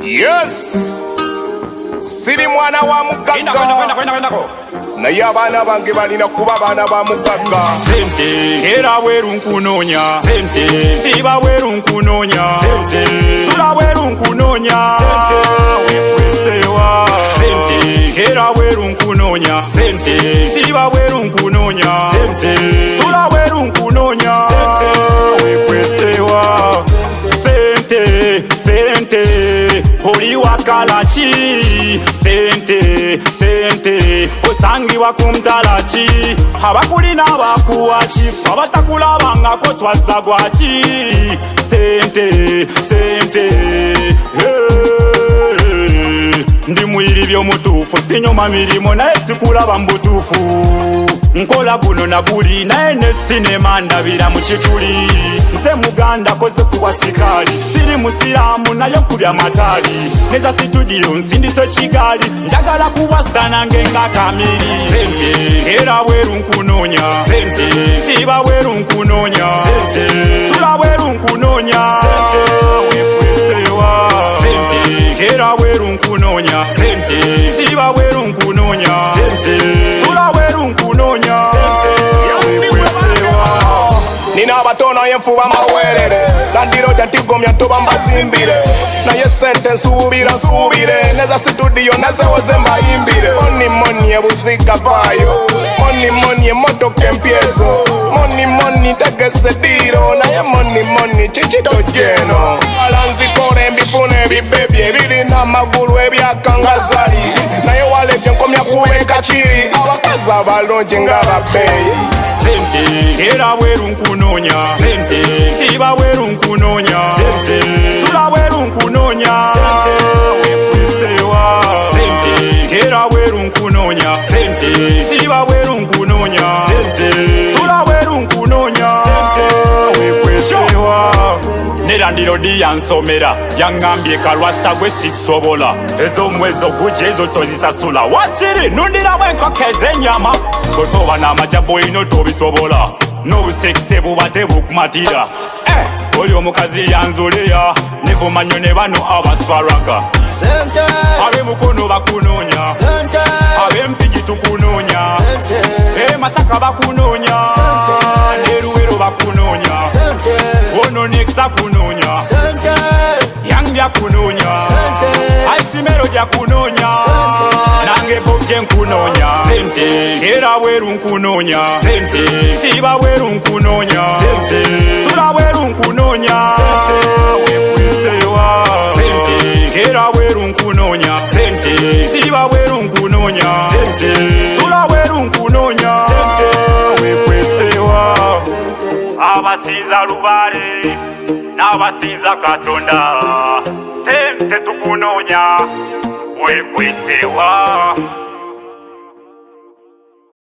Yes, siri mwana wa mugagga naye abaana bange balina kuba baana ba mugagga. Sente era bweru nkunoonya, sente siba bweru nkunoonya, sente sula bweru nkunoonya, sente wekwesewa. Sente era bweru nkunoonya, sente siba bweru nkunoonya, sente sula bweru nkunoonya, sente wekwesewa. Sente sente oli wakalachi, sente sente osangibwa kumtalaki, abakulina abakuwaki abatakulabangako twazza gwaki. Sente sente ndi mwiri byomutuufu sinyoma mirimu naye sikulaba mbutuufu, nkola guno naguli naye ne sinema ndabira mu kituli. Nze muganda koze kuwa sikali, siri musiramu naye nkubya matali, neza situdiyo nsindise kigali, njagala kuba sitanange nga kamiri. Sente era bweru nkunoonya, sente siba bweru nkunoonya, sente sula bweru nkunoonya, sente wekwesewa. Sente era bweru nkunoonya, sente siba bweru nkunoonya, sente sula bweru nkunoonya, sente wekwesewa. Nina abatono yenfuba mawerere, landiroja ntigomya ntuba mbazimbire, naye sente nsubira neza situdiyo nazewoze mbayimbire. Moni moni ebuziga vayo, moni moni emotoka empyezo, moni moni tegese diro, naye moni moni chichito jeno. Alanzikore embifune ebibebye ebirina amagulu ebyakangazali, naye walete nkomya kuweka chiri, abakazi abalungi nga babeyi. Sente era bweru nkunoonya, sente siba bweru nkunoonya, sente sula bweru nkunoonya, sente wekwesewa. Sente era bweru nkunoonya, sente siba bweru nkunoonya, sente sula bweru nkunoonya, sente wekwesewa. Nerandiro diyansomera yangambye kalwasta gwe sikusobola, ez'omwezi ogujja ezo tozisasula. Wakiri nundiramu enkoko ez'ennyama, bwe toba n'amajabo ino tobisobola, n'obusekise buba tebukumatira. Oli omukazi yanzuleya nevumanyo ne bano abaswaraga, ab'emukono bakunoonya, ab'empigi tukunoonya, Masaka bakunoonya, ne Luweero bakunoonya, ono Nexa kunoonya, Yangya kunoonya, Aisimero gya kunoonya, nange Bobje nkunoonya. Sente era bweru nkunoonya, sente siba bweru nkunoonya, sente sula bweru nkunoonya, sente wekwesewa. Sente era bweru nkunoonya, sente siba bweru nkunoonya, sente sula bweru nkunoonya, sente wekwesewa. Abasinza Lubaale n'abasinza Katonda, sente tukunoonya wekwesewa.